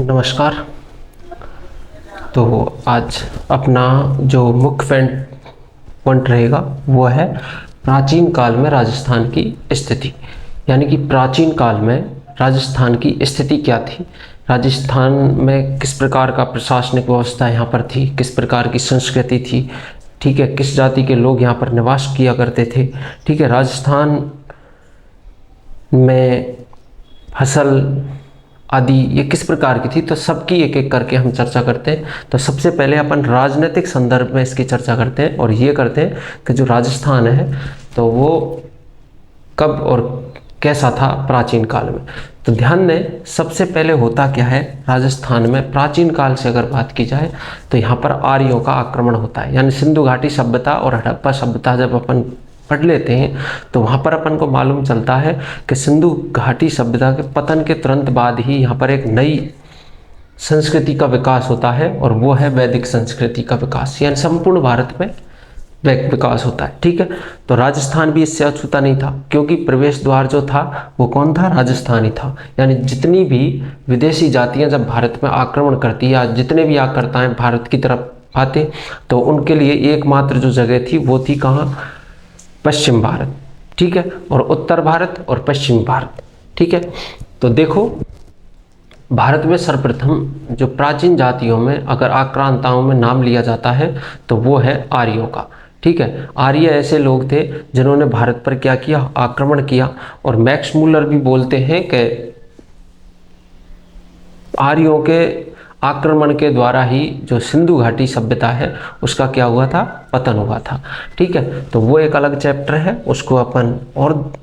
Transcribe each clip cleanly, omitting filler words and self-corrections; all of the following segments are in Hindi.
नमस्कार। तो आज अपना जो मुख्य पॉइंट रहेगा वो है प्राचीन काल में राजस्थान की स्थिति। यानी कि प्राचीन काल में राजस्थान की स्थिति क्या थी, राजस्थान में किस प्रकार का प्रशासनिक व्यवस्था यहाँ पर थी, किस प्रकार की संस्कृति थी, ठीक है, किस जाति के लोग यहाँ पर निवास किया करते थे, ठीक है, राजस्थान में फसल आदि ये किस प्रकार की थी, तो सबकी एक एक करके हम चर्चा करते हैं। तो सबसे पहले अपन राजनीतिक संदर्भ में इसकी चर्चा करते हैं और ये करते हैं कि जो राजस्थान है तो वो कब और कैसा था प्राचीन काल में। तो ध्यान दें, सबसे पहले होता क्या है राजस्थान में प्राचीन काल से अगर बात की जाए तो यहाँ पर आर्यों का आक्रमण होता है। यानी सिंधु घाटी सभ्यता और हड़प्पा सभ्यता जब अपन पढ़ लेते हैं तो वहाँ पर अपन को मालूम चलता है कि सिंधु घाटी सभ्यता के पतन के तुरंत बाद ही यहाँ पर एक नई संस्कृति का विकास होता है और वो है वैदिक संस्कृति का विकास। यानी संपूर्ण भारत में विकास होता है। ठीक है, तो राजस्थान भी इससे अछूता नहीं था, क्योंकि प्रवेश द्वार जो था वो कौन था, राजस्थान ही था। यानी जितनी भी विदेशी जातियाँ जब भारत में आक्रमण करती या जितने भी आक्रताएँ भारत की तरफ आते तो उनके लिए एकमात्र जो जगह थी वो थी कहाँ, पश्चिम भारत। ठीक है, और उत्तर भारत और पश्चिम भारत। ठीक है, तो देखो भारत में सर्वप्रथम जो प्राचीन जातियों में अगर आक्रांताओं में नाम लिया जाता है तो वो है आर्यों का। ठीक है, आर्य ऐसे लोग थे जिन्होंने भारत पर क्या किया, आक्रमण किया। और मैक्स मूलर भी बोलते हैं कि आर्यों के आक्रमण के द्वारा ही जो सिंधु घाटी सभ्यता है उसका क्या हुआ था, पतन हुआ था। ठीक है, तो वो एक अलग चैप्टर है, उसको अपन और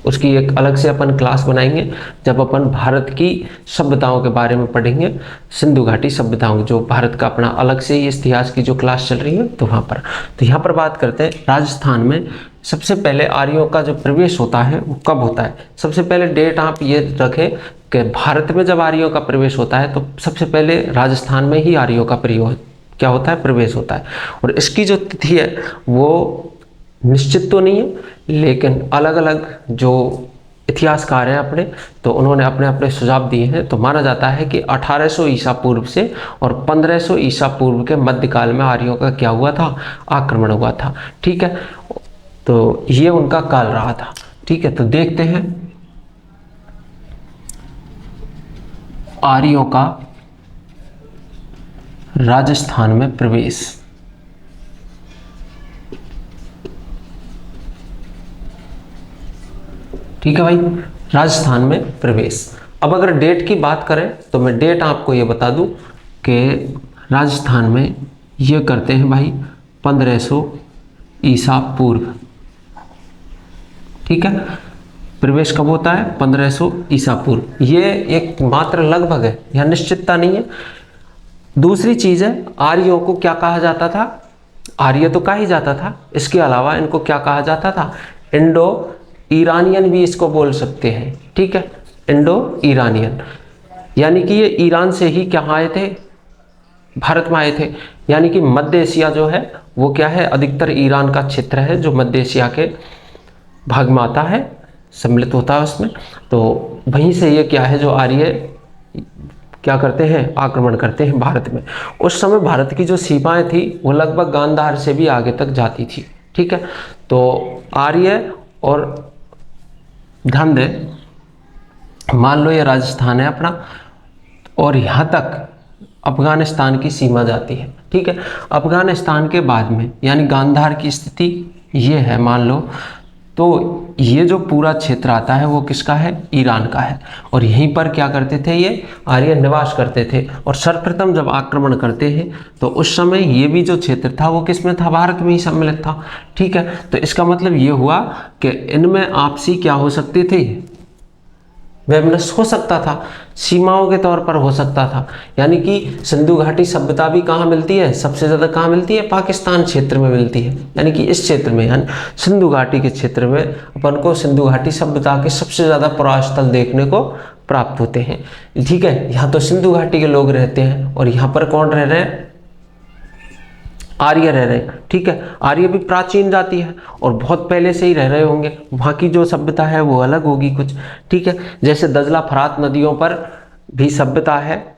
उसकी एक अलग से अपन क्लास बनाएंगे जब अपन भारत की सभ्यताओं के बारे में पढ़ेंगे, सिंधु घाटी सभ्यताओं जो भारत का अपना अलग से ही इतिहास की जो क्लास चल रही है तो वहाँ पर। तो यहाँ पर बात करते हैं राजस्थान में सबसे पहले आर्यों का जो प्रवेश होता है वो कब होता है। सबसे पहले डेट आप ये रखें कि भारत में जब आर्यों का प्रवेश होता है तो सबसे पहले राजस्थान में ही आर्यों का प्रयोग क्या होता है, प्रवेश होता है। और इसकी जो तिथि है वो निश्चित तो नहीं है, लेकिन अलग अलग जो इतिहासकार हैं अपने तो उन्होंने अपने अपने सुझाव दिए हैं। तो माना जाता है कि 1800 ईसा पूर्व से और 1500 ईसा पूर्व के मध्यकाल में आर्यों का क्या हुआ था, आक्रमण हुआ था। ठीक है, तो ये उनका काल रहा था। ठीक है, तो देखते हैं आर्यों का राजस्थान में प्रवेश। ठीक है भाई, राजस्थान में प्रवेश। अब अगर डेट की बात करें तो मैं डेट आपको ये बता दूं कि राजस्थान में ये करते हैं भाई 1500 ईसा पूर्व। ठीक है, प्रवेश कब होता है, 1500 ईसा पूर्व। ये एक मात्र लगभग है, यहाँ निश्चितता नहीं है। दूसरी चीज़ है आर्यों को क्या कहा जाता था, आर्य तो कहा ही जाता था, इसके अलावा इनको क्या कहा जाता था, इंडो ईरानियन भी इसको बोल सकते हैं। ठीक है, इंडो ईरानियन, यानी कि ये ईरान से ही क्या आए थे, भारत में आए थे। यानी कि मध्य एशिया जो है वो क्या है, अधिकतर ईरान का क्षेत्र है जो मध्य एशिया के भाग में आता है, सम्मिलित होता है उसमें। तो वहीं से ये क्या है जो आर्य क्या करते हैं, आक्रमण करते हैं भारत में। उस समय भारत की जो सीमाएं थी वो लगभग गांधार से भी आगे तक जाती थी। ठीक है, तो आर्य और ध्यान दें, मान लो ये राजस्थान है अपना और यहाँ तक अफगानिस्तान की सीमा जाती है। ठीक है, अफगानिस्तान के बाद में यानी गांधार की स्थिति ये है मान लो, तो ये जो पूरा क्षेत्र आता है वो किसका है, ईरान का है। और यहीं पर क्या करते थे, ये आर्य निवास करते थे। और सर्वप्रथम जब आक्रमण करते हैं तो उस समय ये भी जो क्षेत्र था वो किस में था, भारत में ही सम्मिलित था। ठीक है, तो इसका मतलब ये हुआ कि इनमें आपसी क्या हो सकती थी, वैमनस्य हो सकता था, सीमाओं के तौर पर हो सकता था। यानी कि सिंधु घाटी सभ्यता भी कहाँ मिलती है, सबसे ज़्यादा कहाँ मिलती है, पाकिस्तान क्षेत्र में मिलती है। यानी कि इस क्षेत्र में यानी सिंधु घाटी के क्षेत्र में अपन को सिंधु घाटी सभ्यता के सबसे ज़्यादा प्रवास देखने को प्राप्त होते हैं। ठीक है, यहाँ तो सिंधु घाटी के लोग रहते हैं और यहाँ पर कौन रह रहे हैं, आर्य रह रहे हैं। ठीक है, आर्य भी प्राचीन जाति है और बहुत पहले से ही रह रहे होंगे, वहाँ की जो सभ्यता है वो अलग होगी कुछ। ठीक है, जैसे दजला फरात नदियों पर भी सभ्यता है,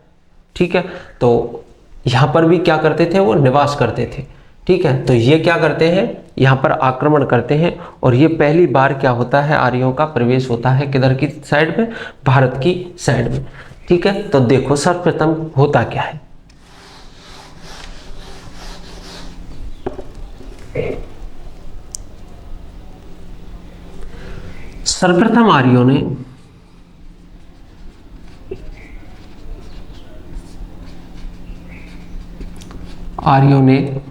ठीक है। तो यहाँ पर भी क्या करते थे, वो निवास करते थे, ठीक है। तो ये क्या करते हैं, यहाँ पर आक्रमण करते हैं, और ये पहली बार क्या होता है, आर्यों का प्रवेश होता है किधर की साइड में, भारत की साइड में, ठीक है। तो देखो सर्वप्रथम होता क्या है। सर्वप्रथम आर्यों ने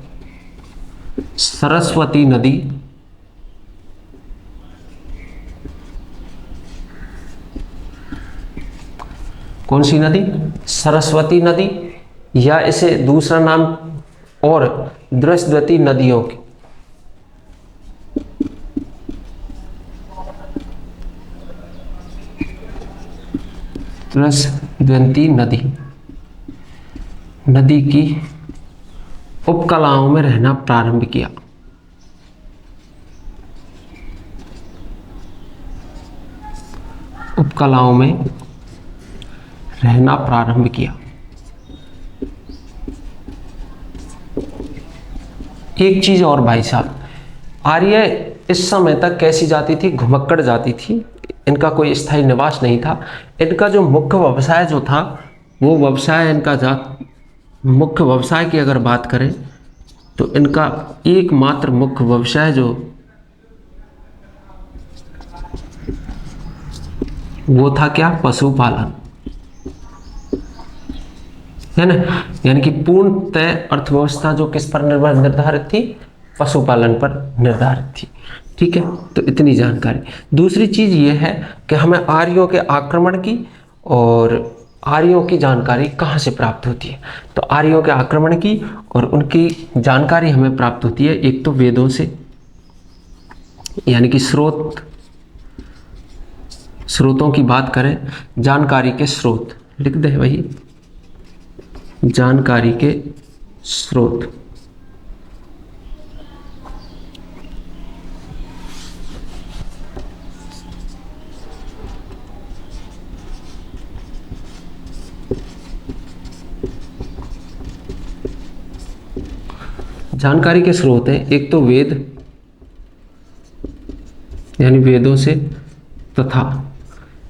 सरस्वती नदी कौन सी नदी, सरस्वती नदी, या इसे दूसरा नाम और दृश्यवती नदियों की, दृश्यवती नदी की उपकलाओं में रहना प्रारंभ किया। उपकलाओं में रहना प्रारंभ किया। एक चीज और भाई साहब, आर्य इस समय तक कैसी जाति थी, घुमक्कड़ जाति थी, इनका कोई स्थायी निवास नहीं था। इनका जो मुख्य व्यवसाय जो था, वो व्यवसाय इनका मुख्य व्यवसाय की अगर बात करें तो इनका एकमात्र मुख्य व्यवसाय जो वो था क्या, पशुपालन, है ना। यानी कि पूर्णतः अर्थव्यवस्था जो किस पर निर्धारित थी, पशुपालन पर निर्धारित थी, ठीक है। तो इतनी जानकारी। दूसरी चीज ये है कि हमें आर्यों के आक्रमण की और आर्यों की जानकारी कहाँ से प्राप्त होती है। तो आर्यों के आक्रमण की और उनकी जानकारी हमें प्राप्त होती है एक तो वेदों से, यानी कि स्रोतों की बात करें, जानकारी के स्रोत लिख दे भाई, जानकारी के स्रोत, जानकारी के स्रोत हैं एक तो वेद, यानी वेदों से, तथा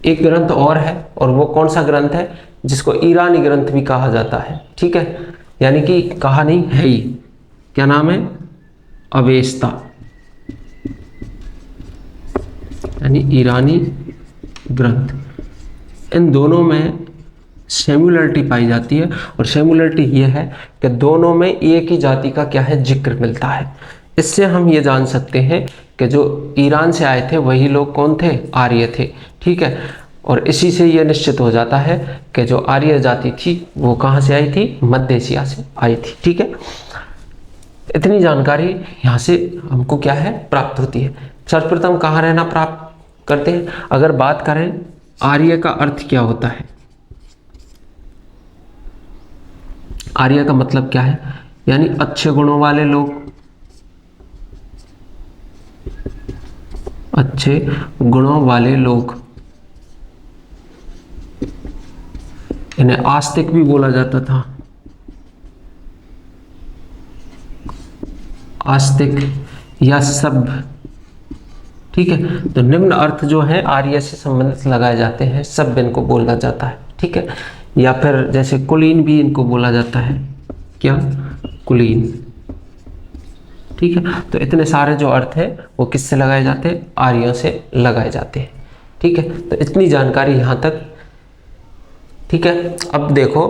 एक ग्रंथ और है, और वो कौन सा ग्रंथ है, जिसको ईरानी ग्रंथ भी कहा जाता है, ठीक है। यानी कि कहा नहीं है ही, क्या नाम है, अवेस्ता, यानी ईरानी ग्रंथ। इन दोनों में सिमिलरिटी पाई जाती है, और सिमिलरिटी ये है कि दोनों में एक ही जाति का क्या है, जिक्र मिलता है। इससे हम ये जान सकते हैं कि जो ईरान से आए थे वही लोग कौन थे, आर्य थे, ठीक है। और इसी से ये निश्चित हो जाता है कि जो आर्य जाति थी वो कहाँ से आई थी, मध्य एशिया से आई थी, ठीक है। इतनी जानकारी यहाँ से हमको क्या है, प्राप्त होती है। सर्वप्रथम कहाँ रहना प्राप्त करते हैं। अगर बात करें आर्य का अर्थ क्या होता है, आर्य का मतलब क्या है, यानी अच्छे गुणों वाले लोग, अच्छे गुणों वाले लोग, इन्हें आस्तिक भी बोला जाता था, आस्तिक या सभ्य, ठीक है। तो निम्न अर्थ जो है आर्य से संबंधित लगाए जाते हैं, सभ्य इनको बोला जाता है, ठीक है। या फिर जैसे कुलीन भी इनको बोला जाता है, क्या, कुलीन, ठीक है। तो इतने सारे जो अर्थ है वो किससे लगाए जाते हैं, आर्यों से लगाए जाते हैं, ठीक है। तो इतनी जानकारी यहाँ तक, ठीक है। अब देखो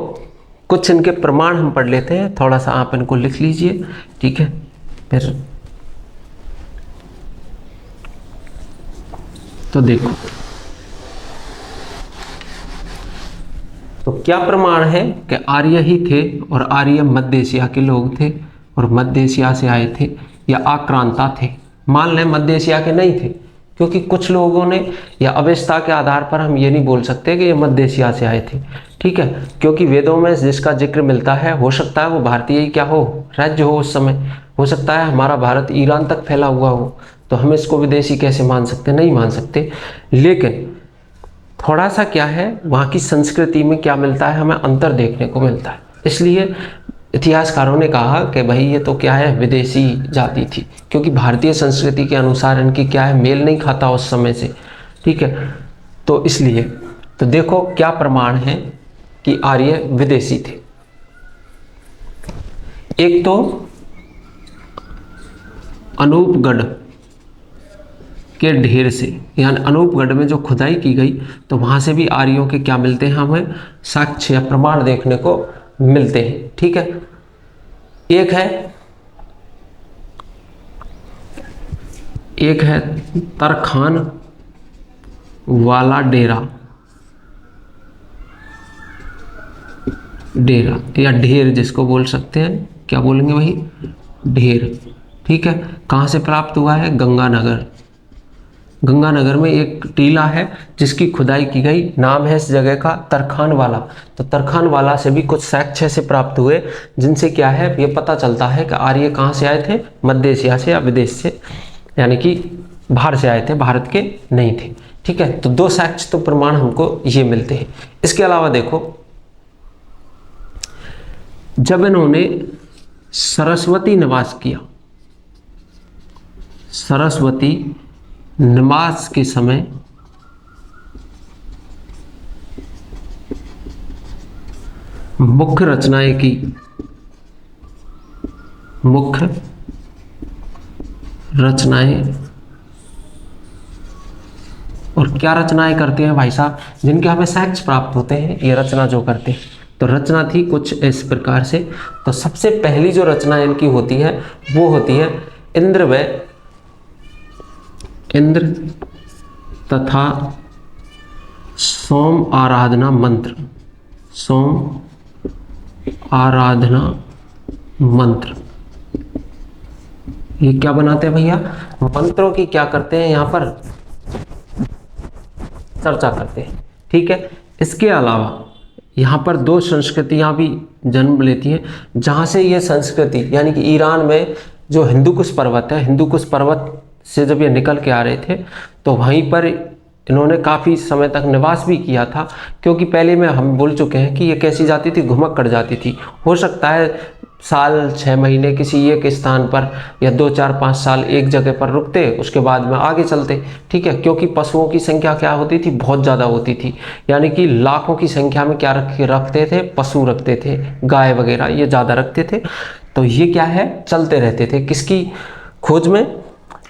कुछ इनके प्रमाण हम पढ़ लेते हैं, थोड़ा सा आप इनको लिख लीजिए, ठीक है। फिर तो देखो, तो क्या प्रमाण है कि आर्य ही थे और आर्य मध्य एशिया के लोग थे और मध्य एशिया से आए थे, या आक्रांता थे। मान लें मध्य एशिया के नहीं थे, क्योंकि कुछ लोगों ने, या अवस्था के आधार पर हम ये नहीं बोल सकते कि ये मध्य एशिया से आए थे, ठीक है। क्योंकि वेदों में जिसका जिक्र मिलता है, हो सकता है वो भारतीय ही क्या हो, राज्य हो उस समय, हो सकता है हमारा भारत ईरान तक फैला हुआ हो, तो हम इसको विदेशी कैसे मान सकते, नहीं मान सकते। लेकिन थोड़ा सा क्या है वहाँ की संस्कृति में क्या मिलता है, हमें अंतर देखने को मिलता है। इसलिए इतिहासकारों ने कहा कि भाई ये तो क्या है, विदेशी जाति थी, क्योंकि भारतीय संस्कृति के अनुसार इनकी क्या है, मेल नहीं खाता उस समय से, ठीक है। तो इसलिए तो देखो क्या प्रमाण है कि आर्य विदेशी थे। एक तो अनूपगढ़ के ढेर से, यानी अनूपगढ़ में जो खुदाई की गई तो वहां से भी आर्यों के क्या मिलते हैं, हमें साक्ष्य या प्रमाण देखने को मिलते हैं, ठीक है। एक है तरखान वाला डेरा या ढेर जिसको बोल सकते हैं, क्या बोलेंगे भाई, ढेर, ठीक है। कहाँ से प्राप्त हुआ है, गंगानगर में एक टीला है जिसकी खुदाई की गई, नाम है इस जगह का तरखान वाला। तो तरखान वाला से भी कुछ साक्ष्य से प्राप्त हुए, जिनसे क्या है ये पता चलता है कि आर्य कहाँ से आए थे, मध्य एशिया से या विदेश से, यानी कि बाहर से आए थे, भारत के नहीं थे, ठीक है। तो 2 साक्ष्य तो प्रमाण हमको ये मिलते हैं। इसके अलावा देखो, जब इन्होंने सरस्वती निवास किया, सरस्वती निवास के समय मुख्य रचनाएं की, मुख्य रचनाएं, और क्या रचनाएं करते हैं भाई साहब, जिनके हमें साक्ष्य प्राप्त होते हैं, ये रचना जो करते हैं। तो रचना थी कुछ इस प्रकार से। तो सबसे पहली जो रचना इनकी होती है वो होती है इंद्र तथा सोम आराधना मंत्र, सोम आराधना मंत्र। ये क्या बनाते हैं भैया, मंत्रों की क्या करते हैं, यहाँ पर चर्चा करते हैं, ठीक है। इसके अलावा यहाँ पर 2 संस्कृतियाँ भी जन्म लेती हैं, जहाँ से ये संस्कृति, यानी कि ईरान में जो हिंदुकुश पर्वत है, हिंदुकुश पर्वत से जब ये निकल के आ रहे थे तो वहीं पर इन्होंने काफ़ी समय तक निवास भी किया था, क्योंकि पहले में हम बोल चुके हैं कि ये कैसी जाती थी, घुमक्कड़ जाती थी। हो सकता है साल 6 महीने किसी एक स्थान पर या 2, 4, 5 साल एक जगह पर रुकते, उसके बाद में आगे चलते, ठीक है। क्योंकि पशुओं की संख्या क्या होती थी, बहुत ज़्यादा होती थी, यानी कि लाखों की संख्या में क्या रखते थे, पशु रखते थे, गाय वगैरह ये ज़्यादा रखते थे। तो ये क्या है, चलते रहते थे, किसकी खोज में,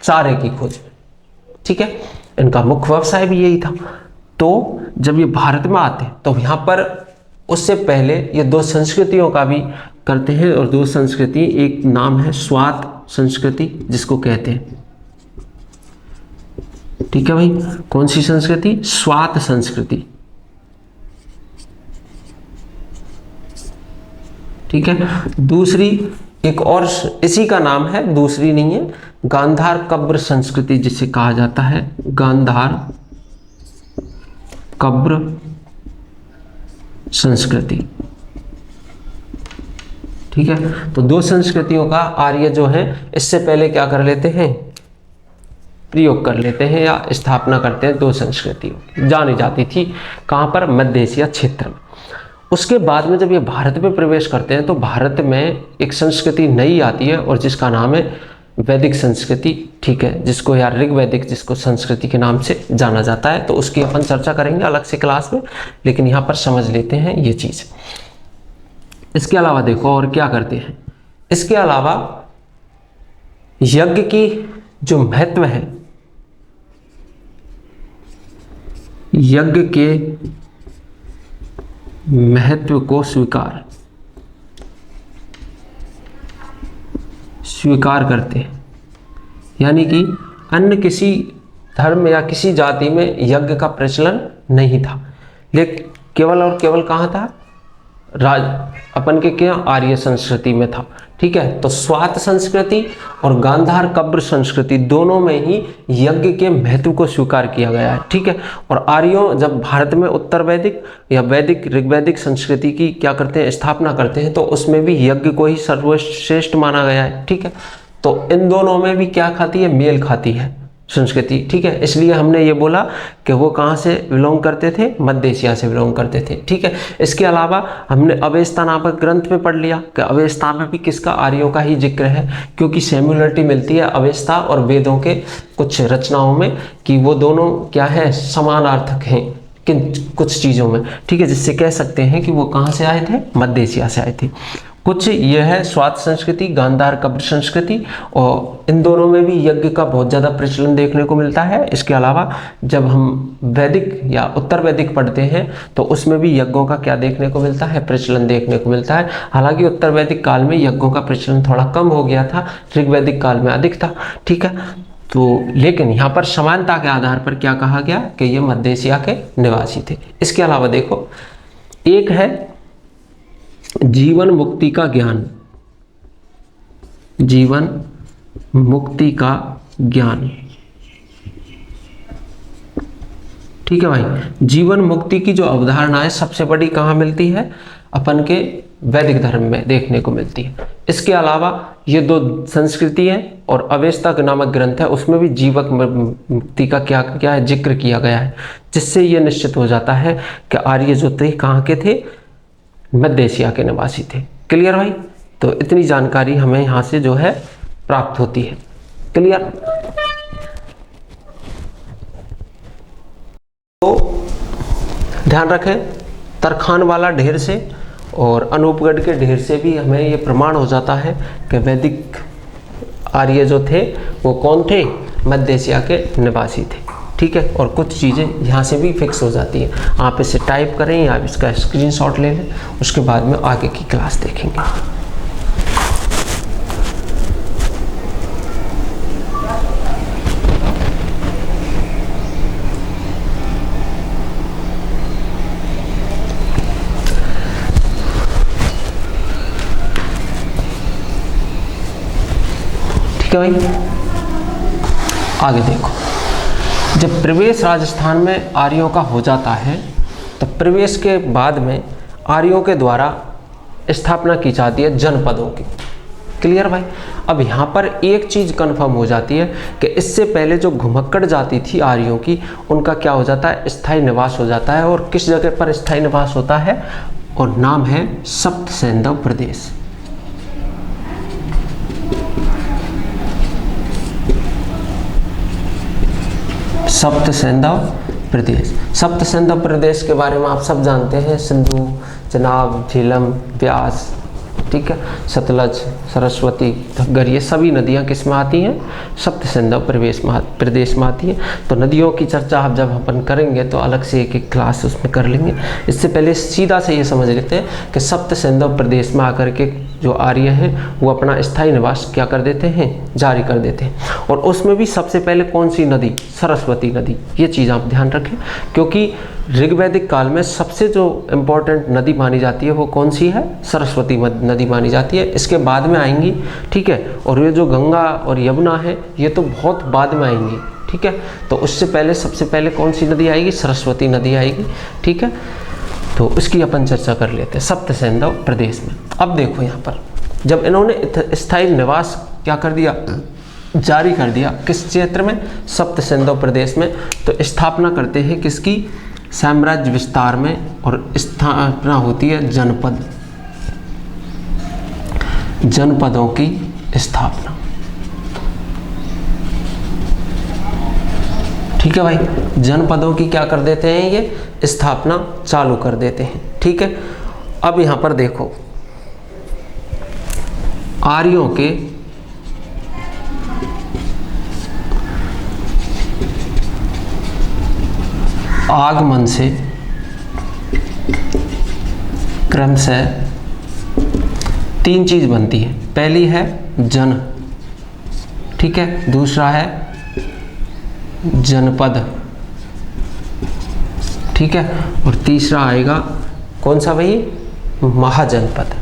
चारे की खोज में, ठीक है। इनका मुख्य व्यवसाय भी यही था। तो जब ये भारत में आते तो यहाँ पर उससे पहले ये 2 संस्कृतियों का भी करते हैं, और 2 संस्कृति, एक नाम है स्वात संस्कृति जिसको कहते हैं, ठीक है भाई। कौन सी संस्कृति, स्वात संस्कृति, ठीक है। दूसरी एक और इसी का नाम है, दूसरी नहीं है, गांधार कब्र संस्कृति जिसे कहा जाता है, गांधार कब्र संस्कृति, ठीक है। तो 2 संस्कृतियों का आर्य जो है इससे पहले क्या कर लेते हैं, प्रयोग कर लेते हैं या स्थापना करते हैं। 2 संस्कृतियों जानी जाती थी, कहाँ पर, मध्य एशिया क्षेत्र में। उसके बाद में जब ये भारत में प्रवेश करते हैं तो भारत में एक संस्कृति नई आती है, और जिसका नाम है वैदिक संस्कृति, ठीक है, जिसको या ऋग्वैदिक, जिसको संस्कृति के नाम से जाना जाता है। तो उसकी अपन चर्चा करेंगे अलग से क्लास में, लेकिन यहाँ पर समझ लेते हैं ये चीज़। इसके अलावा देखो और क्या करते हैं, इसके अलावा यज्ञ की जो महत्व है, यज्ञ के महत्व को स्वीकार करते हैं, यानी कि अन्य किसी धर्म या किसी जाति में यज्ञ का प्रचलन नहीं था, लेकिन केवल और केवल कहाँ था, अपन के क्या, आर्य संस्कृति में था, ठीक है। तो स्वात संस्कृति और गांधार कब्र संस्कृति दोनों में ही यज्ञ के महत्व को स्वीकार किया गया है, ठीक है। और आर्यों जब भारत में उत्तर वैदिक या वैदिक ऋग्वैदिक संस्कृति की क्या करते हैं, स्थापना करते हैं, तो उसमें भी यज्ञ को ही सर्वश्रेष्ठ माना गया है, ठीक है। तो इन दोनों में भी क्या खाती है, मेल खाती है संस्कृति, ठीक है। इसलिए हमने ये बोला कि वो कहाँ से बिलोंग करते थे, मध्य एशिया से बिलोंग करते थे, ठीक है। इसके अलावा हमने अवेस्ता नामक ग्रंथ में पढ़ लिया कि अवेस्ता में भी किसका, आर्यों का ही जिक्र है, क्योंकि सिमिलरिटी मिलती है अवेस्ता और वेदों के कुछ रचनाओं में कि वो दोनों क्या है, समानार्थक हैं किन कुछ चीज़ों में, ठीक है, जिससे कह सकते हैं कि वो कहाँ से आए थे, मध्य एशिया से आए थे। कुछ ये है स्वात संस्कृति, गांधार कब्र संस्कृति, और इन दोनों में भी यज्ञ का बहुत ज़्यादा प्रचलन देखने को मिलता है। इसके अलावा जब हम वैदिक या उत्तर वैदिक पढ़ते हैं तो उसमें भी यज्ञों का क्या देखने को मिलता है, प्रचलन देखने को मिलता है। हालांकि उत्तर वैदिक काल में यज्ञों का प्रचलन थोड़ा कम हो गया था, ऋग्वैदिक काल में अधिक था, ठीक है। तो लेकिन यहाँ पर समानता के आधार पर क्या कहा गया कि ये मध्य एशिया के निवासी थे। इसके अलावा देखो, एक है जीवन मुक्ति का ज्ञान, जीवन मुक्ति का ज्ञान, ठीक है भाई। जीवन मुक्ति की जो अवधारणा है सबसे बड़ी कहाँ मिलती है, अपन के वैदिक धर्म में देखने को मिलती है। इसके अलावा ये दो संस्कृति है और अवेस्ता नामक ग्रंथ है, उसमें भी जीवक मुक्ति का क्या क्या है, जिक्र किया गया है, जिससे ये निश्चित हो जाता है कि आर्य जो थे कहाँ के थे, मध्य एशिया के निवासी थे। क्लियर भाई। तो इतनी जानकारी हमें यहाँ से जो है प्राप्त होती है। क्लियर। तो ध्यान रखें, तरखान वाला ढेर से और अनूपगढ़ के ढेर से भी हमें ये प्रमाण हो जाता है कि वैदिक आर्य जो थे वो कौन थे, मध्य एशिया के निवासी थे, ठीक है। और कुछ चीज़ें यहाँ से भी फिक्स हो जाती हैं, आप इसे टाइप करें या आप इसका स्क्रीनशॉट ले लें, उसके बाद में आगे की क्लास देखेंगे। ठीक है भाई, आगे देखो। जब प्रवेश राजस्थान में आर्यों का हो जाता है तो प्रवेश के बाद में आर्यों के द्वारा स्थापना की जाती है जनपदों की। क्लियर भाई। अब यहाँ पर एक चीज़ कंफर्म हो जाती है कि इससे पहले जो घुमक्कड़ जाति थी आर्यों की, उनका क्या हो जाता है, स्थायी निवास हो जाता है। और किस जगह पर स्थायी निवास होता है, और नाम है सप्त सैंधव प्रदेश। सप्त सैंधव प्रदेश। सप्त सैंधव प्रदेश के बारे में आप सब जानते हैं, सिंधु, चेनाब, झेलम, ब्यास, ठीक है, सतलज, सरस्वती, घग्गर, ये सभी नदियाँ किस में आती हैं, सप्त सैंधव प्रदेश में आती हैं। तो नदियों की चर्चा आप जब अपन करेंगे तो अलग से एक एक क्लास उसमें कर लेंगे। इससे पहले सीधा से ये समझ लेते हैं कि सप्त सैंधव प्रदेश में आकर के जो आर्य हैं वो अपना स्थायी निवास क्या कर देते हैं, जारी कर देते हैं। और उसमें भी सबसे पहले कौन सी नदी, सरस्वती नदी। ये चीज़ आप ध्यान रखें, क्योंकि ऋग्वैदिक काल में सबसे जो इम्पोर्टेंट नदी मानी जाती है वो कौन सी है, सरस्वती नदी मानी जाती है। इसके बाद में आएंगी, ठीक है। और ये जो गंगा और यमुना है ये तो बहुत बाद में आएंगी, ठीक है। तो उससे पहले सबसे पहले कौन सी नदी आएगी, सरस्वती नदी आएगी, ठीक है। तो उसकी अपन चर्चा कर लेते हैं सप्त सैंधव प्रदेश में। अब देखो यहाँ पर जब इन्होंने स्थायी निवास क्या कर दिया, जारी कर दिया, किस क्षेत्र में, सप्त सैंधव प्रदेश में, तो स्थापना करते हैं किसकी, साम्राज्य विस्तार में। और स्थापना होती है जनपद, जनपदों की स्थापना। ठीक है भाई, जनपदों की क्या कर देते हैं, ये स्थापना चालू कर देते हैं, ठीक है। अब यहां पर देखो, आर्यों के आगमन से क्रमशः तीन चीज बनती है। पहली है जन, ठीक है, दूसरा है जनपद, ठीक है, और तीसरा आएगा कौन सा भाई, महाजनपद।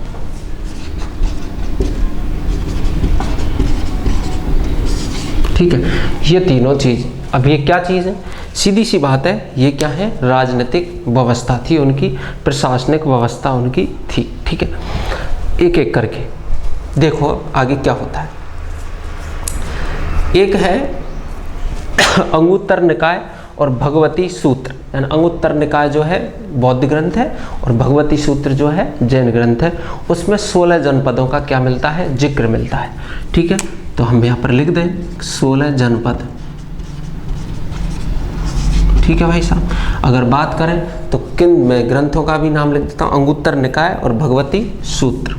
ठीक है, ये तीनों चीज। अब ये क्या चीज है, सीधी सी बात है, ये क्या है, राजनीतिक व्यवस्था थी उनकी, प्रशासनिक व्यवस्था उनकी थी, ठीक है। एक एक करके देखो आगे क्या होता है। एक है अंगुत्तर निकाय और भगवती सूत्र, यानी अंगुत्तर निकाय जो है बौद्ध ग्रंथ है और भगवती सूत्र जो है जैन ग्रंथ है, उसमें 16 जनपदों का क्या मिलता है, जिक्र मिलता है। ठीक है, तो हम यहाँ पर लिख दें 16 जनपद। ठीक है भाई साहब, अगर बात करें तो किन मैं ग्रंथों का भी नाम लिख देता हूँ, अंगुत्तर निकाय और भगवती सूत्र।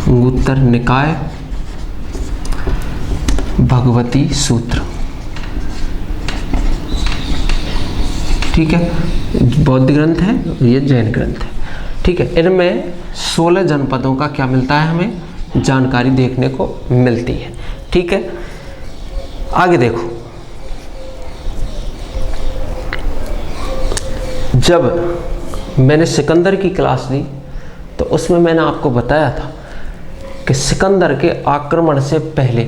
अंगुत्तर निकाय, भगवती सूत्र। ठीक है, बौद्ध ग्रंथ है, ये जैन ग्रंथ है। ठीक है, इनमें 16 जनपदों का क्या मिलता है, हमें जानकारी देखने को मिलती है। ठीक है, आगे देखो, जब मैंने सिकंदर की क्लास दी तो उसमें मैंने आपको बताया था कि सिकंदर के आक्रमण से पहले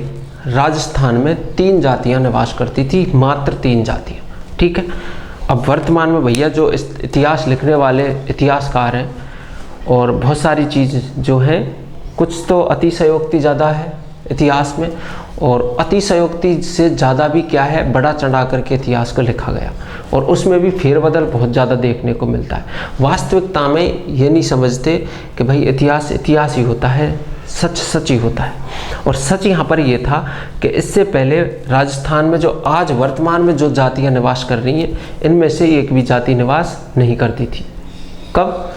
राजस्थान में 3 जातियां निवास करती थी, मात्र 3 जातियां। ठीक है, अब वर्तमान में भैया जो इतिहास लिखने वाले इतिहासकार हैं और बहुत सारी चीज़ जो हैं, कुछ तो अतिशयोक्ति ज़्यादा है इतिहास में, और अतिशयोक्ति से ज़्यादा भी क्या है, बड़ा चढ़ा करके इतिहास को लिखा गया और उसमें भी फेरबदल बहुत ज़्यादा देखने को मिलता है। वास्तविकता में ये नहीं समझते कि भाई इतिहास इतिहास ही होता है, सच सच ही होता है। और सच यहाँ पर ये था कि इससे पहले राजस्थान में जो आज वर्तमान में जो जातियाँ निवास कर रही हैं, इनमें से एक भी जाति निवास नहीं करती थी। कब?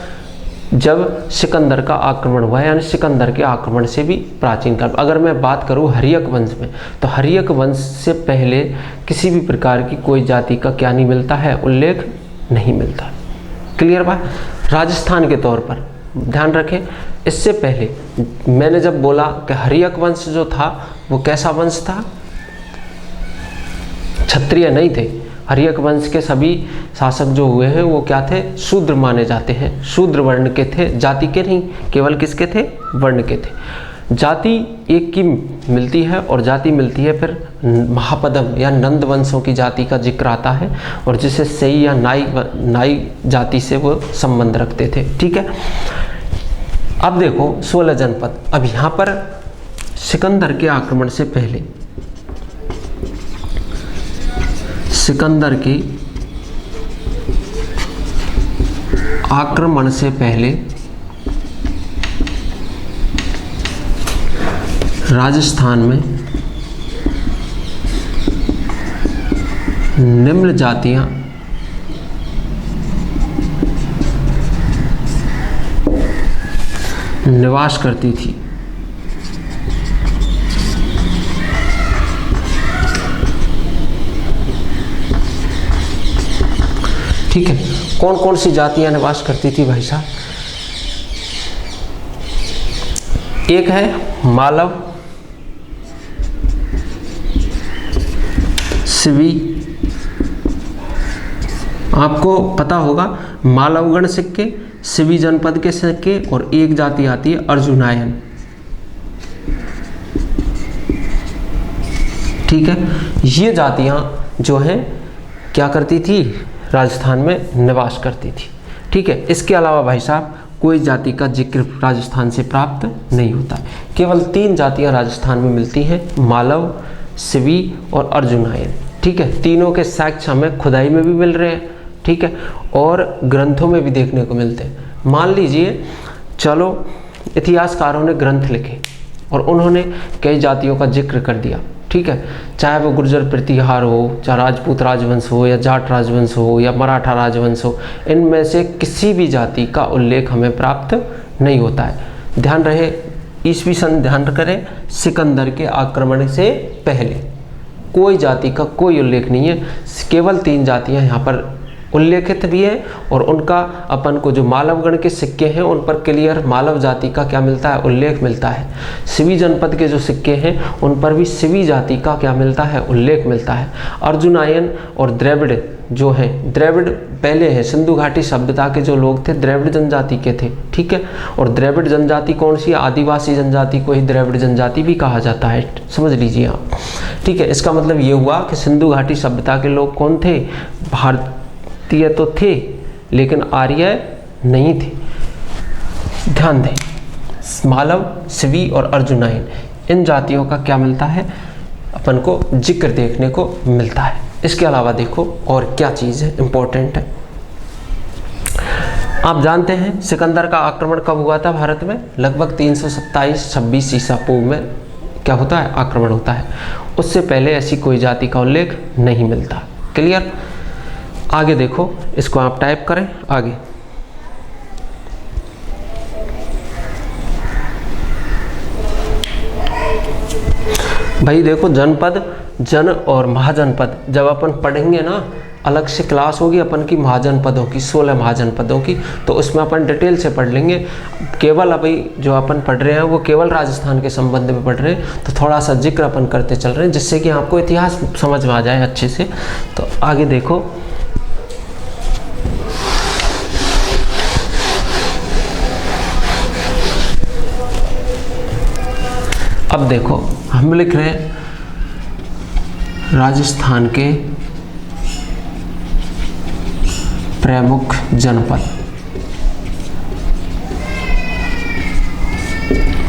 जब सिकंदर का आक्रमण हुआ, यानी सिकंदर के आक्रमण से भी प्राचीन काल। अगर मैं बात करूं हर्यक वंश में, तो हर्यक वंश से पहले किसी भी प्रकार की कोई जाति का क्या नहीं मिलता है, उल्लेख नहीं मिलता। क्लियर बात? राजस्थान के तौर पर ध्यान रखें, इससे पहले मैंने जब बोला कि हर्यक वंश जो था वो कैसा वंश था, क्षत्रिय नहीं थे। हर्यक वंश के सभी शासक जो हुए हैं वो क्या थे, शूद्र माने जाते हैं, शूद्र वर्ण के थे, जाति के नहीं, केवल किसके थे, वर्ण के थे। जाति एक की मिलती है और जाति मिलती है फिर महापदम या नंद वंशों की जाति का जिक्र आता है, और जिसे सई या नाई जाति से वो संबंध रखते थे। ठीक है, अब देखो 16 जनपद। अब यहाँ पर सिकंदर के आक्रमण से पहले, सिकंदर के आक्रमण से पहले राजस्थान में निम्न जातियां निवास करती थी। ठीक है, कौन कौन सी जातियां निवास करती थी भाई साहब? एक है मालव, शिवी। आपको पता होगा मालवगण सिक्के, शिवी जनपद के सिक्के, और एक जाति आती है अर्जुनायन। ठीक है, ये जातियां जो हैं क्या करती थी, राजस्थान में निवास करती थी। ठीक है, इसके अलावा भाई साहब कोई जाति का जिक्र राजस्थान से प्राप्त नहीं होता। केवल 3 जातियां राजस्थान में मिलती हैं, मालव, शिवी और अर्जुनायन। ठीक है, तीनों के साक्ष्य हमें खुदाई में भी मिल रहे हैं। ठीक है, और ग्रंथों में भी देखने को मिलते हैं। मान लीजिए चलो इतिहासकारों ने ग्रंथ लिखे और उन्होंने कई जातियों का जिक्र कर दिया। ठीक है, चाहे वो गुर्जर प्रतिहार हो, चाहे राजपूत राजवंश हो, या जाट राजवंश हो, या मराठा राजवंश हो, इनमें से किसी भी जाति का उल्लेख हमें प्राप्त नहीं होता है। ध्यान रहे, ईस्वी सन ध्यान करें, सिकंदर के आक्रमण से पहले कोई जाति का कोई उल्लेख नहीं है। केवल 3 जातियां यहाँ पर उल्लेखित भी है, और उनका अपन को जो मालवगण के सिक्के हैं उन पर क्लियर मालव जाति का क्या मिलता है, उल्लेख मिलता है। शिवी जनपद के जो सिक्के हैं उन पर भी शिवी जाति का क्या मिलता है, उल्लेख मिलता है। अर्जुनायन और द्रविड़ जो हैं, द्रविड़ पहले है, सिंधु घाटी सभ्यता के जो लोग थे द्रविड़ जनजाति के थे। ठीक है, और द्रविड़ जनजाति कौन सी, आदिवासी जनजाति को ही द्रविड़ जनजाति भी कहा जाता है, समझ लीजिए आप। ठीक है, इसका मतलब ये हुआ कि सिंधु घाटी सभ्यता के लोग कौन थे, भारतीय तो थे लेकिन आर्य नहीं थे। ध्यान दें, मालव, शिवी और अर्जुनायन इन जातियों का क्या मिलता है, अपन को जिक्र देखने को मिलता है। इसके अलावा देखो और क्या चीज़ है इम्पोर्टेंट है। आप जानते हैं सिकंदर का आक्रमण कब हुआ था भारत में, लगभग 327-26 ईसा पूर्व में क्या होता है, आक्रमण होता है। उससे पहले ऐसी कोई जाति का उल्लेख नहीं मिलता। क्लियर। आगे देखो, इसको आप टाइप करें आगे। भाई देखो, जनपद, जन और महाजनपद जब अपन पढ़ेंगे ना, अलग से क्लास होगी अपन की महाजनपदों की, 16 महाजनपदों की, तो उसमें अपन डिटेल से पढ़ लेंगे। केवल अभी जो अपन पढ़ रहे हैं वो केवल राजस्थान के संबंध में पढ़ रहे हैं, तो थोड़ा सा जिक्र अपन करते चल रहे हैं जिससे कि आपको इतिहास समझ में आ जाए अच्छे से। तो आगे देखो, अब देखो हम लिख रहे हैं राजस्थान के प्रमुख जनपद।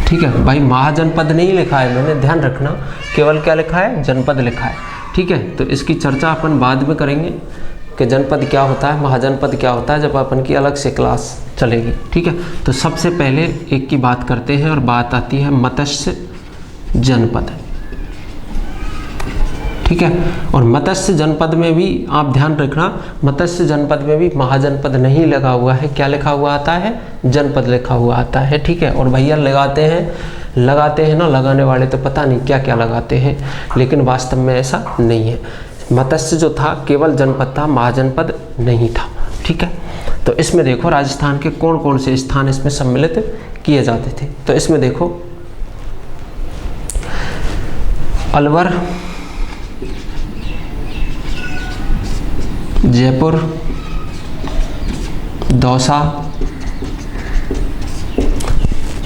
ठीक है भाई, महाजनपद नहीं लिखा है मैंने, ध्यान रखना, केवल क्या लिखा है, जनपद लिखा है। ठीक है, तो इसकी चर्चा अपन बाद में करेंगे कि जनपद क्या होता है, महाजनपद क्या होता है, जब अपन की अलग से क्लास चलेगी। ठीक है, तो सबसे पहले एक की बात करते हैं और बात आती है मत्स्य जनपद। ठीक है, और मत्स्य जनपद में भी आप ध्यान रखना, मत्स्य जनपद में भी महाजनपद नहीं लगा हुआ है, क्या लिखा हुआ आता है, जनपद लिखा हुआ आता है। ठीक है, और भैया लगाते हैं ना, लगाने वाले तो पता नहीं क्या क्या लगाते हैं, लेकिन वास्तव में ऐसा नहीं है। मत्स्य जो था केवल जनपद था, महाजनपद नहीं था। ठीक है, तो इसमें देखो राजस्थान के कौन कौन से स्थान इसमें सम्मिलित किए जाते थे। तो इसमें देखो अलवर, जयपुर, दौसा,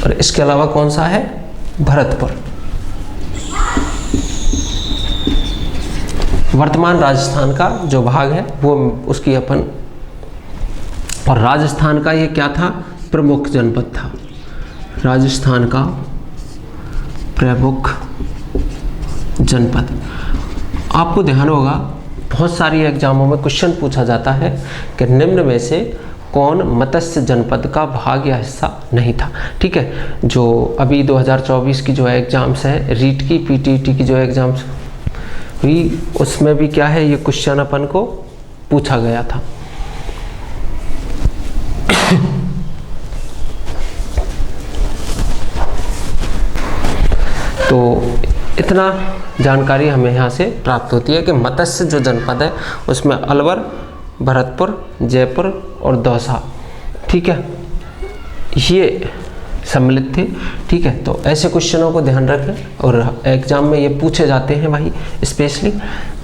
और इसके अलावा कौन सा है, भरतपुर। वर्तमान राजस्थान का जो भाग है वो उसकी अपन, और राजस्थान का ये क्या था, प्रमुख जनपद था, राजस्थान का प्रमुख जनपद। आपको ध्यान होगा बहुत सारी एग्जामों में क्वेश्चन पूछा जाता है कि निम्न में से कौन मत्स्य जनपद का भाग या हिस्सा नहीं था। ठीक है, जो अभी 2024 की जो एग्जाम्स है, रीट की, पीटीईटी की जो एग्जाम्स हुई, उसमें भी क्या है, ये क्वेश्चन अपन को पूछा गया था। तो इतना जानकारी हमें यहाँ से प्राप्त होती है कि मत्स्य जो जनपद है उसमें अलवर, भरतपुर, जयपुर और दौसा, ठीक है, ये सम्मिलित थे। ठीक है, तो ऐसे क्वेश्चनों को ध्यान रखें और एग्जाम में ये पूछे जाते हैं भाई स्पेशली।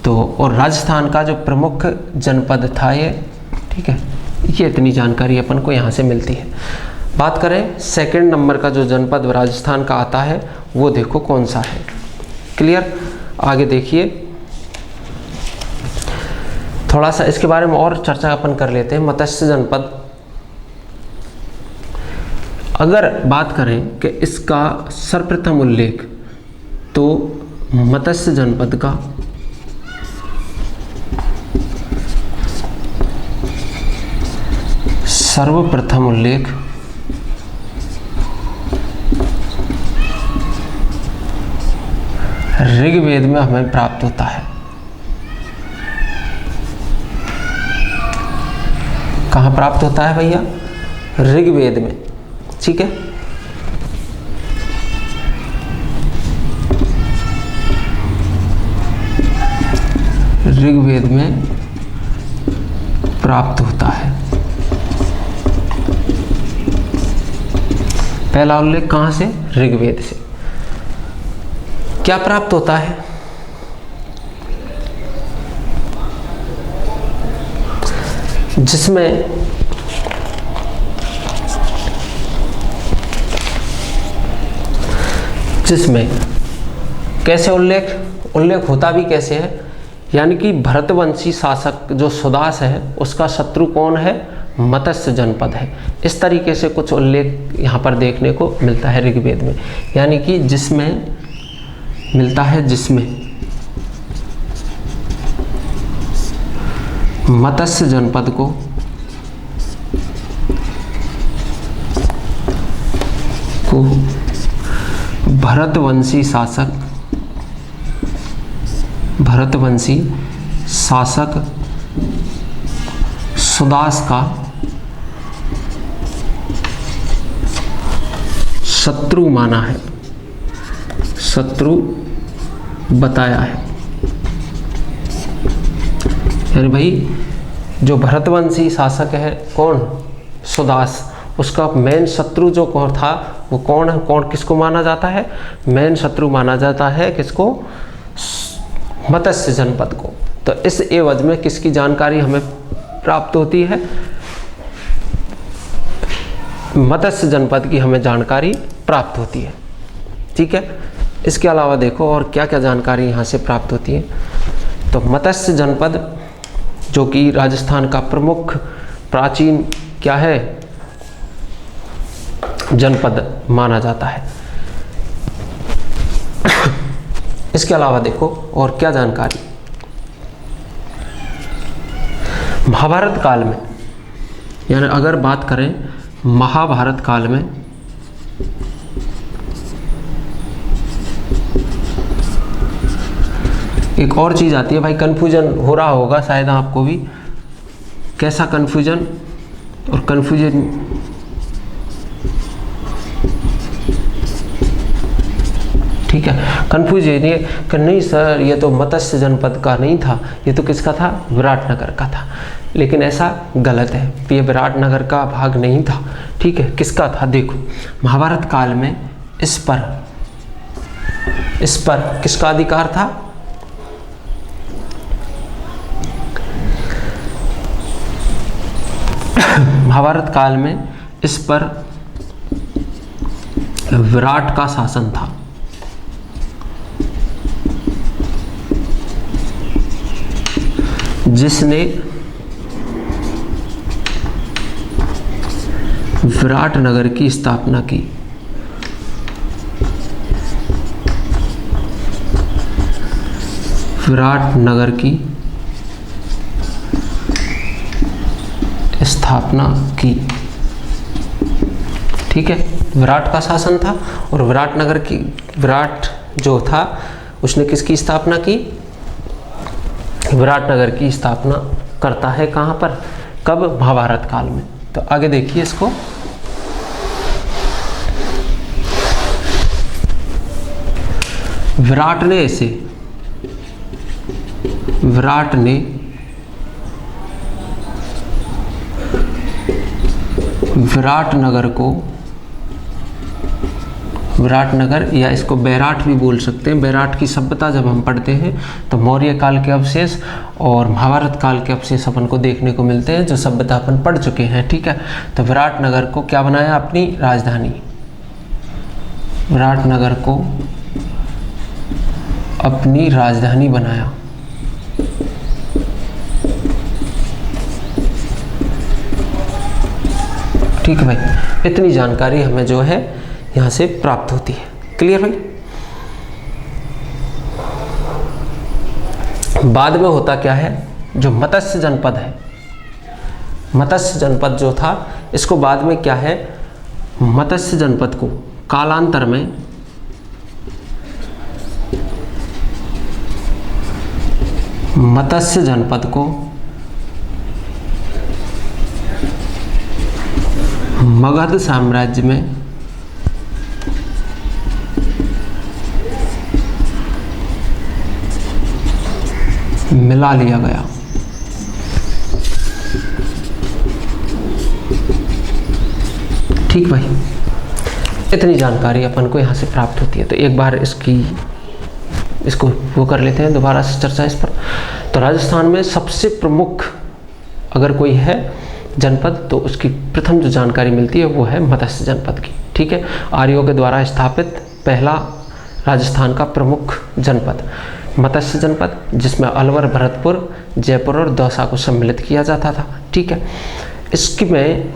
तो और राजस्थान का जो प्रमुख जनपद था ये, ठीक है, ये इतनी जानकारी अपन को यहाँ से मिलती है। बात करें सेकंड नंबर का जो जनपद राजस्थान का आता है वो देखो कौन सा है। क्लियर, आगे देखिए, थोड़ा सा इसके बारे में और चर्चा अपन कर लेते हैं। मत्स्य जनपद, अगर बात करें कि इसका सर्वप्रथम उल्लेख, तो मत्स्य जनपद का सर्वप्रथम उल्लेख ऋग्वेद में हमें प्राप्त होता है। कहाँ प्राप्त होता है भैया? ऋग्वेद में। ठीक है, ऋग्वेद में प्राप्त होता है। पहला उल्लेख कहाँ से? ऋग्वेद से। क्या प्राप्त होता है? जिसमें कैसे उल्लेख होता भी कैसे है, यानी कि भरतवंशी शासक जो सुदास है उसका शत्रु कौन है? मत्स्य जनपद है। इस तरीके से कुछ उल्लेख यहाँ पर देखने को मिलता है ऋग्वेद में, यानी कि जिसमें मिलता है, जिसमें मत्स्य जनपद को भरतवंशी शासक सुदास का शत्रु माना है, शत्रु बताया है। यानी भाई जो भरतवंशी शासक है कौन, सुदास, उसका मेन शत्रु जो कौन था वो कौन है, कौन किसको माना जाता है, मेन शत्रु माना जाता है किसको, मत्स्य जनपद को। तो इस एवज में किसकी जानकारी हमें प्राप्त होती है, मत्स्य जनपद की हमें जानकारी प्राप्त होती है। ठीक है, इसके अलावा देखो और क्या क्या जानकारी यहाँ से प्राप्त होती है। तो मत्स्य जनपद जो कि राजस्थान का प्रमुख प्राचीन क्या है, जनपद माना जाता है। इसके अलावा देखो और क्या जानकारी, महाभारत काल में, यानी अगर बात करें महाभारत काल में एक और चीज़ आती है भाई, कन्फ्यूजन हो रहा होगा शायद आपको भी, कैसा कन्फ्यूजन और कन्फ्यूजन, ठीक है, कन्फ्यूज ये कि नहीं सर ये तो मत्स्य जनपद का नहीं था, ये तो किसका था, विराटनगर का था। लेकिन ऐसा गलत है, ये विराटनगर का भाग नहीं था। ठीक है, किसका था, देखो महाभारत काल में इस पर किसका अधिकार था, महाभारत काल में इस पर विराट का शासन था। जिसने विराटनगर की स्थापना की। विराटनगर की स्थापना की। ठीक है, विराट का शासन था और विराटनगर की, विराट जो था उसने किसकी स्थापना की, विराटनगर की स्थापना करता है। कहाँ पर, कब, महाभारत काल में। तो आगे देखिए इसको, विराट ने विराटनगर या इसको बैराट भी बोल सकते हैं। बैराट की सभ्यता जब हम पढ़ते हैं तो मौर्य काल के अवशेष और महाभारत काल के अवशेष अपन को देखने को मिलते हैं, जो सभ्यता अपन पढ़ चुके हैं। ठीक है, तो विराटनगर को क्या बनाया, अपनी राजधानी। विराटनगर को अपनी राजधानी बनाया। ठीक है भाई, इतनी जानकारी हमें जो है यहाँ से प्राप्त होती है। क्लियर भाई। बाद में होता क्या है, जो मत्स्य जनपद है, मत्स्य जनपद जो था, इसको बाद में क्या है, मत्स्य जनपद को कालांतर में मत्स्य जनपद को मगध साम्राज्य में मिला लिया गया। ठीक भाई, इतनी जानकारी अपन को यहाँ से प्राप्त होती है। तो एक बार इसको वो कर लेते हैं, दोबारा से चर्चा इस पर। तो राजस्थान में सबसे प्रमुख अगर कोई है जनपद, तो उसकी प्रथम जो जानकारी मिलती है वो है मत्स्य जनपद की। ठीक है, आर्यों के द्वारा स्थापित पहला राजस्थान का प्रमुख जनपद मत्स्य जनपद, जिसमें अलवर, भरतपुर, जयपुर और दौसा को सम्मिलित किया जाता था। ठीक है, इसकी में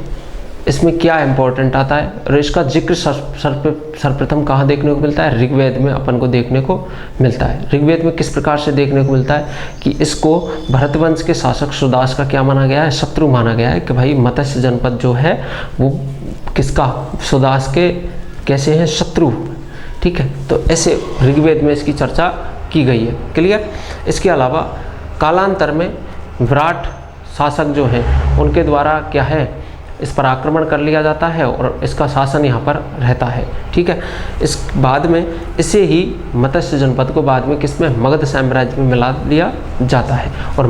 इसमें क्या इंपॉर्टेंट आता है और इसका जिक्र सर्वप्रथम कहाँ देखने को मिलता है? ऋग्वेद में अपन को देखने को मिलता है। ऋग्वेद में किस प्रकार से देखने को मिलता है कि इसको भरतवंश के शासक सुदास का क्या माना गया है? शत्रु माना गया है कि भाई मत्स्य जनपद जो है वो किसका? सुदास के कैसे हैं? शत्रु। ठीक है, तो ऐसे ऋग्वेद में इसकी चर्चा की गई है। क्लियर? इसके अलावा कालांतर में विराट शासक जो हैं उनके द्वारा क्या है, इस पर आक्रमण कर लिया जाता है और इसका शासन यहाँ पर रहता है। ठीक है, इस बाद में इसे ही मत्स्य जनपद को बाद में किसमें? मगध साम्राज्य में मिला दिया जाता है और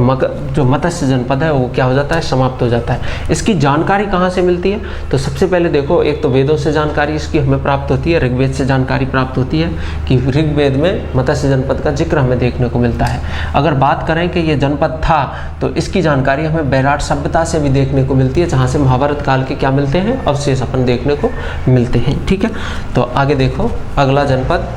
जो मत्स्य जनपद है वो क्या हो जाता है? समाप्त हो जाता है। इसकी जानकारी कहाँ से मिलती है? तो सबसे पहले देखो, एक तो वेदों से जानकारी इसकी हमें प्राप्त होती है, ऋग्वेद से जानकारी प्राप्त होती है कि ऋग्वेद में मत्स्य जनपद का जिक्र हमें देखने को मिलता है। अगर बात करें कि ये जनपद था तो इसकी जानकारी हमें बैराट सभ्यता से भी देखने को मिलती है, जहाँ से महाभारत काल के क्या मिलते हैं? अवशेष अपन देखने को मिलते हैं। ठीक है, तो आगे देखो अगला जनपद।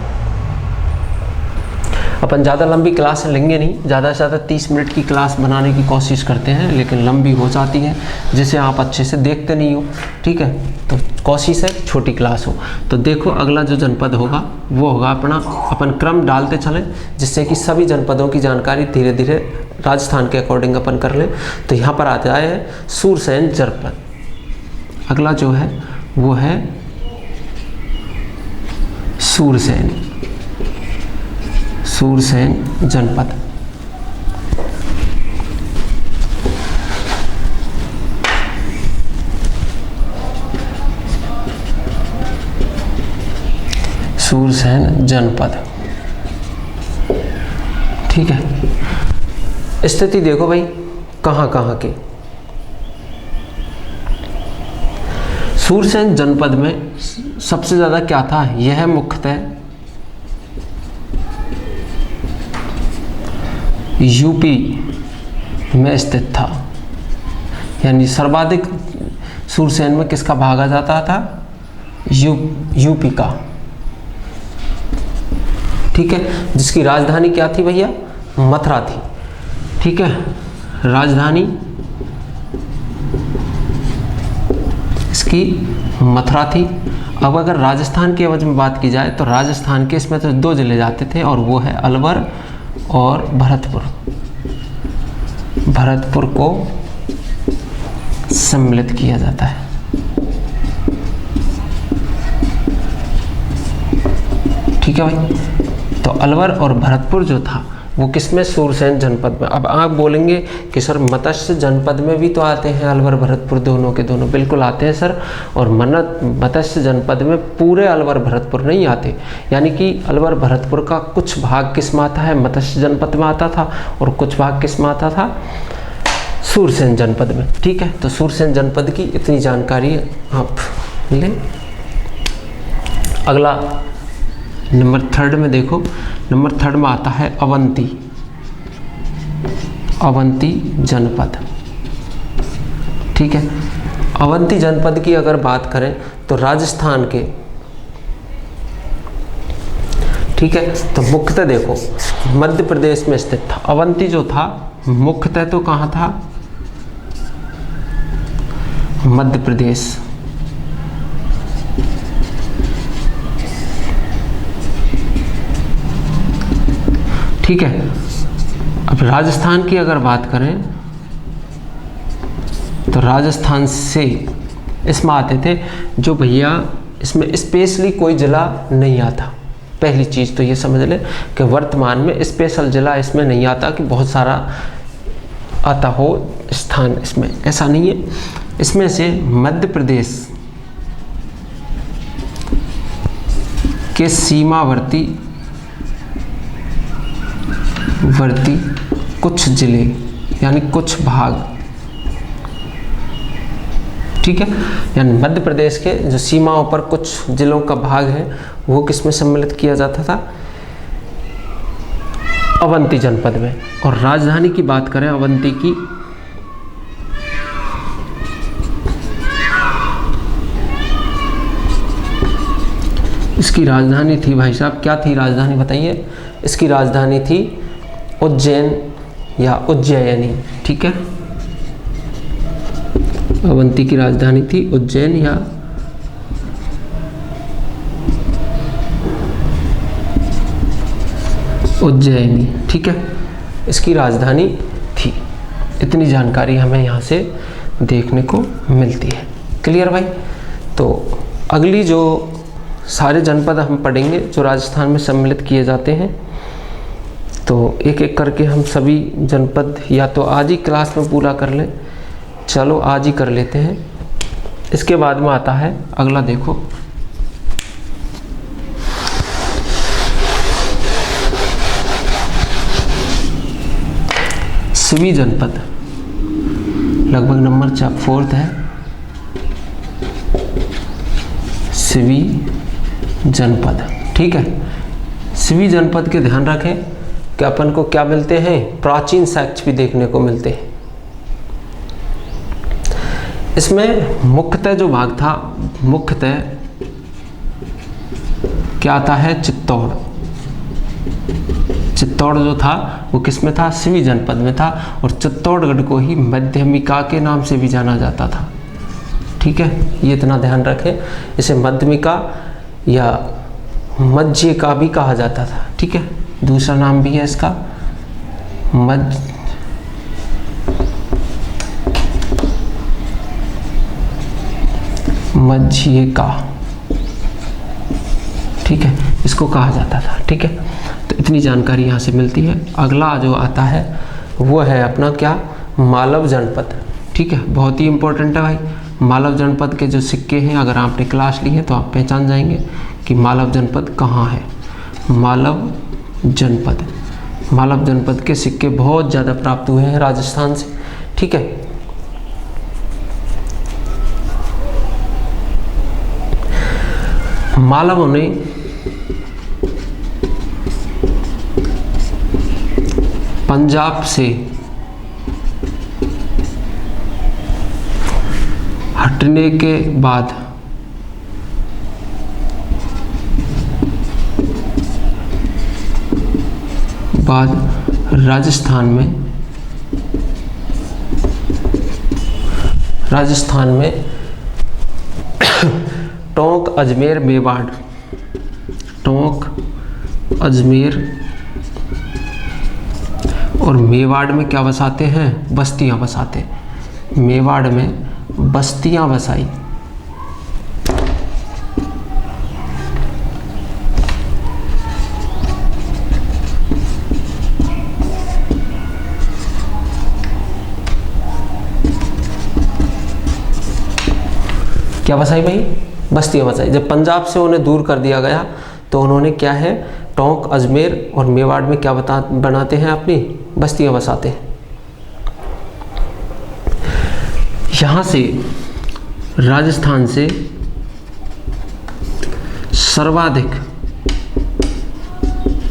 अपन ज़्यादा लंबी क्लास लेंगे नहीं, ज़्यादा से ज़्यादा 30 मिनट की क्लास बनाने की कोशिश करते हैं, लेकिन लंबी हो जाती है जिसे आप अच्छे से देखते नहीं हो। ठीक है, तो कोशिश है छोटी क्लास हो। तो देखो अगला जो जनपद होगा वो होगा अपन क्रम डालते चलें जिससे कि सभी जनपदों की जानकारी धीरे धीरे राजस्थान के अकॉर्डिंग अपन कर लें। तो यहाँ पर आ जाए सूरसेन जनपद। अगला जो है वो है सूरसेन जनपद। सूरसेन जनपद। ठीक है, स्थिति देखो भाई कहाँ की। सूरसेन जनपद में सबसे ज़्यादा क्या था? यह मुख्यतः यूपी में स्थित था, यानी सर्वाधिक सूरसेन में किसका भागा जाता था? यूपी का। ठीक है, जिसकी राजधानी क्या थी भैया? मथुरा थी। ठीक है, राजधानी इसकी मथुरा थी। अब अगर राजस्थान के एवज में बात की जाए तो राजस्थान के इसमें तो 2 जिले जाते थे और वो है अलवर और भरतपुर। भरतपुर को सम्मिलित किया जाता है। ठीक है भाई, तो अलवर और भरतपुर जो था वो किसमें? सूरसेन जनपद में। अब आप बोलेंगे कि सर मत्स्य जनपद में भी तो आते हैं अलवर भरतपुर दोनों के दोनों। बिल्कुल आते हैं सर, और मत्स्य जनपद में पूरे अलवर भरतपुर नहीं आते, यानी कि अलवर भरतपुर का कुछ भाग किस में आता है? मत्स्य जनपद में आता था और कुछ भाग किस में आता था? सूरसेन जनपद में। ठीक है, तो सूरसेन जनपद की इतनी जानकारी आप लें। अगला नंबर 3 में देखो, नंबर 3 में आता है अवंती जनपद। ठीक है, अवंती जनपद की अगर बात करें तो राजस्थान के, ठीक है, तो मुख्यतः देखो मध्य प्रदेश में स्थित था। अवंती जो था मुख्यतः तो कहाँ था? मध्य प्रदेश। ठीक है, अब राजस्थान की अगर बात करें तो राजस्थान से इसमें आते थे जो भैया, इसमें स्पेशली कोई ज़िला नहीं आता। पहली चीज़ तो ये समझ लें कि वर्तमान में स्पेशल ज़िला इसमें नहीं आता कि बहुत सारा आता हो स्थान, इसमें ऐसा नहीं है। इसमें से मध्य प्रदेश के सीमावर्ती कुछ जिले यानी कुछ भाग, ठीक है, यानी मध्य प्रदेश के जो सीमाओं पर कुछ जिलों का भाग है वो किसमें सम्मिलित किया जाता था? अवंती जनपद में। और राजधानी की बात करें अवंती की, इसकी राजधानी थी भाई साहब, क्या थी राजधानी बताइए? इसकी राजधानी थी उज्जैन या उज्जैनी। ठीक है, अवंती की राजधानी थी उज्जैन या उज्जैनी, ठीक है, इसकी राजधानी थी। इतनी जानकारी हमें यहाँ से देखने को मिलती है। क्लियर भाई। तो अगली जो सारे जनपद हम पढ़ेंगे जो राजस्थान में सम्मिलित किए जाते हैं, तो एक एक करके हम सभी जनपद या तो आज ही क्लास में पूरा कर लें, चलो आज ही कर लेते हैं। इसके बाद में आता है अगला, देखो सिवी जनपद, लगभग नंबर 4 है, सिवी जनपद, ठीक है। सिवी जनपद के ध्यान रखें कि अपन को क्या मिलते हैं, प्राचीन साक्ष्य भी देखने को मिलते हैं। इसमें मुख्यतः जो भाग था, मुख्यतः क्या आता है, चित्तौड़। चित्तौड़ जो था वो किस में था, सिवी जनपद में था, और चित्तौड़गढ़ को ही मध्यमिका के नाम से भी जाना जाता था, ठीक है। ये इतना ध्यान रखें, इसे मध्यमिका या मध्य का भी कहा जाता था, ठीक है। दूसरा नाम भी है इसका मध्य का, ठीक है, इसको कहा जाता था, ठीक है। तो इतनी जानकारी यहाँ से मिलती है। अगला जो आता है वो है अपना क्या, मालव जनपद, ठीक है। बहुत ही इंपॉर्टेंट है भाई। मालव जनपद के जो सिक्के हैं, अगर आपने क्लास ली है तो आप पहचान जाएंगे कि मालव जनपद कहाँ है। मालव जनपद, मालव जनपद के सिक्के बहुत ज़्यादा प्राप्त हुए हैं राजस्थान से, ठीक है। मालवों ने पंजाब से हटने के बाद राजस्थान में टोंक, अजमेर, मेवाड़, टोंक, अजमेर और मेवाड़ में क्या बसाते हैं, बस्तियां बसाते। मेवाड़ में बस्तियां बसाई। क्या बसाई भाई, बस्तियां बसाई। जब पंजाब से उन्हें दूर कर दिया गया तो उन्होंने क्या है, टोंक, अजमेर और मेवाड़ में क्या बनाते हैं, अपनी बस्तियां बसाते हैं। यहाँ से राजस्थान से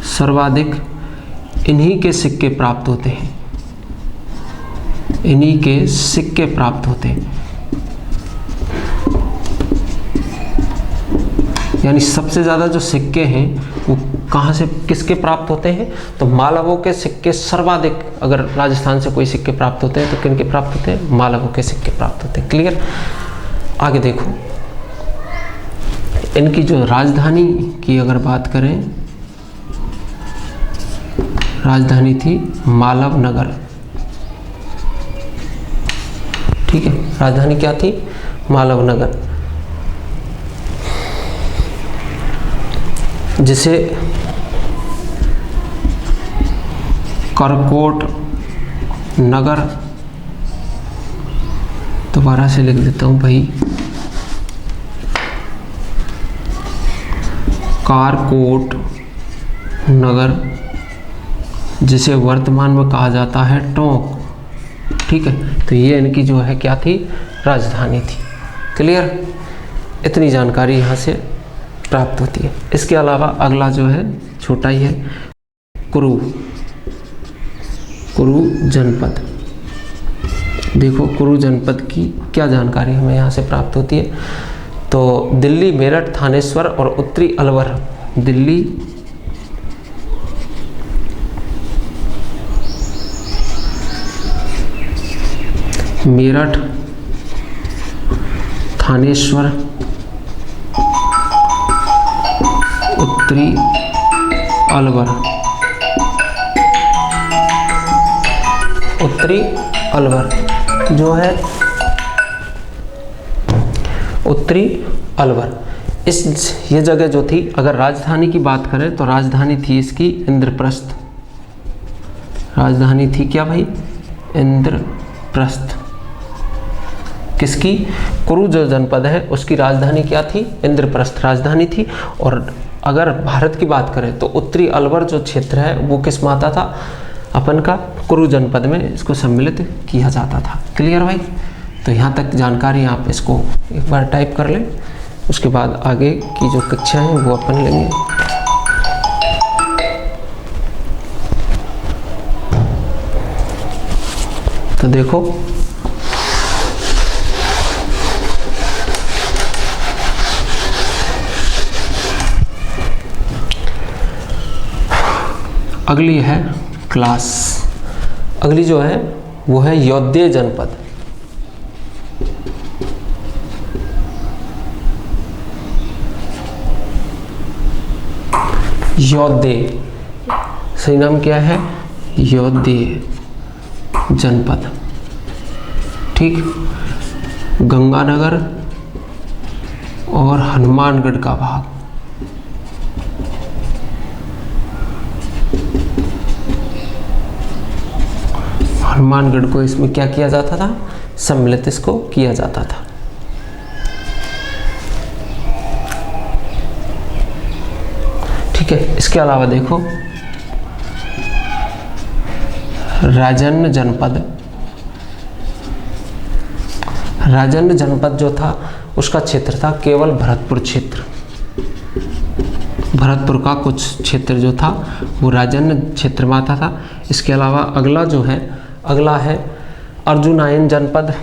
सर्वाधिक इन्हीं के सिक्के प्राप्त होते हैं, इन्हीं के सिक्के प्राप्त होते हैं। यानी सबसे ज़्यादा जो सिक्के हैं वो कहाँ से, किसके प्राप्त होते हैं, तो मालवों के सिक्के सर्वाधिक। अगर राजस्थान से कोई सिक्के प्राप्त होते हैं तो किन के प्राप्त होते हैं, मालवों के सिक्के प्राप्त होते हैं। क्लियर। आगे देखो, इनकी जो राजधानी की अगर बात करें, राजधानी थी मालव नगर, ठीक है। राजधानी क्या थी, मालव नगर, जिसे करकोट नगर, दोबारा से लिख देता हूँ भाई, कारकोट नगर, जिसे वर्तमान में कहा जाता है टोंक, ठीक है। तो ये इनकी जो है क्या थी, राजधानी थी। क्लियर। इतनी जानकारी यहाँ से प्राप्त होती है। इसके अलावा अगला जो है छोटा ही है, कुरु जनपद। देखो कुरु जनपद की क्या जानकारी हमें यहाँ से प्राप्त होती है। तो दिल्ली, मेरठ, थानेश्वर और उत्तरी अलवर, दिल्ली, मेरठ, थानेश्वर, उत्तरी अलवर, उत्तरी अलवर जो है उत्तरी अलवर, ये जगह जो थी, अगर राजधानी की बात करें तो राजधानी थी इसकी इंद्रप्रस्थ। राजधानी थी क्या भाई? इंद्रप्रस्थ। किसकी? कुरु जो जनपद है उसकी राजधानी क्या थी? इंद्रप्रस्थ राजधानी थी। और अगर भारत की बात करें तो उत्तरी अलवर जो क्षेत्र है वो किस में आता था? अपन का कुरु जनपद में इसको सम्मिलित किया जाता था। क्लियर भाई? तो यहाँ तक जानकारी आप इसको एक बार टाइप कर लें, उसके बाद आगे की जो कक्षा है वो अपन लेंगे। तो देखो अगली है क्लास, अगली जो है वो है यौध्य जनपद। यौध्य, सही नाम क्या है? यौध्य जनपद। ठीक, गंगानगर और हनुमानगढ़ का भाग। हनुमानगढ़ को इसमें क्या किया जाता था? सम्मिलित इसको किया जाता था। ठीक है, इसके अलावा देखो राजन्न जनपद। राजन्न जनपद जो था उसका क्षेत्र था केवल भरतपुर क्षेत्र। भरतपुर का कुछ क्षेत्र जो था वो राजन्न क्षेत्र में आता था। इसके अलावा अगला जो है, अगला है अर्जुनायन जनपद।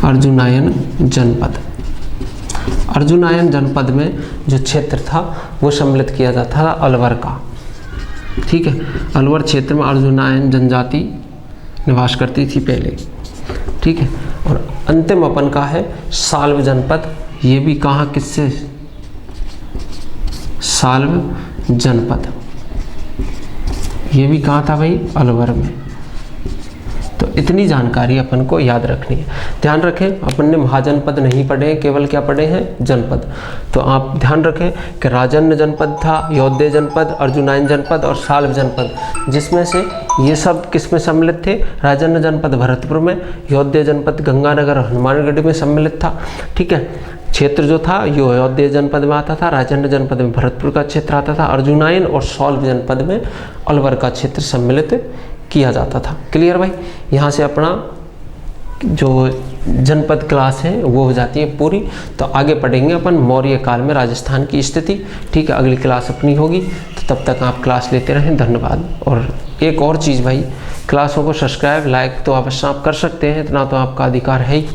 अर्जुनायन जनपद। अर्जुनायन जनपद में जो क्षेत्र था वो सम्मिलित किया जाता था अलवर का। ठीक है, अलवर क्षेत्र में अर्जुनायन जनजाति निवास करती थी पहले। ठीक है, और अंतिम अपन का है साल्व जनपद। ये भी कहाँ, किससे? साल्व जनपद। ये भी कहाँ था भाई? अलवर में। तो इतनी जानकारी अपन को याद रखनी है। ध्यान रखें अपन ने महाजनपद नहीं पढ़े हैं, केवल क्या पढ़े हैं? जनपद। तो आप ध्यान रखें कि राजन्न जनपद था, यौध्य जनपद, अर्जुनायन जनपद और साल्व जनपद, जिसमें से ये सब किस में सम्मिलित थे? राजन्न जनपद भरतपुर में, यौध्य जनपद गंगानगर और हनुमानगढ़ में सम्मिलित था। ठीक है, क्षेत्र जो था यो यौध्य जनपद में आता था, राजन्न जनपद में भरतपुर का क्षेत्र आता था, अर्जुनायन और साल्व जनपद में अलवर का क्षेत्र सम्मिलित किया जाता था। क्लियर भाई? यहाँ से अपना जो जनपद क्लास है वो हो जाती है पूरी। तो आगे पढ़ेंगे अपन मौर्य काल में राजस्थान की स्थिति। ठीक है, अगली क्लास अपनी होगी, तो तब तक आप क्लास लेते रहें। धन्यवाद। और एक और चीज़ भाई, क्लासों को सब्सक्राइब लाइक तो अवश्य आप कर सकते हैं, इतना तो आपका अधिकार है ही।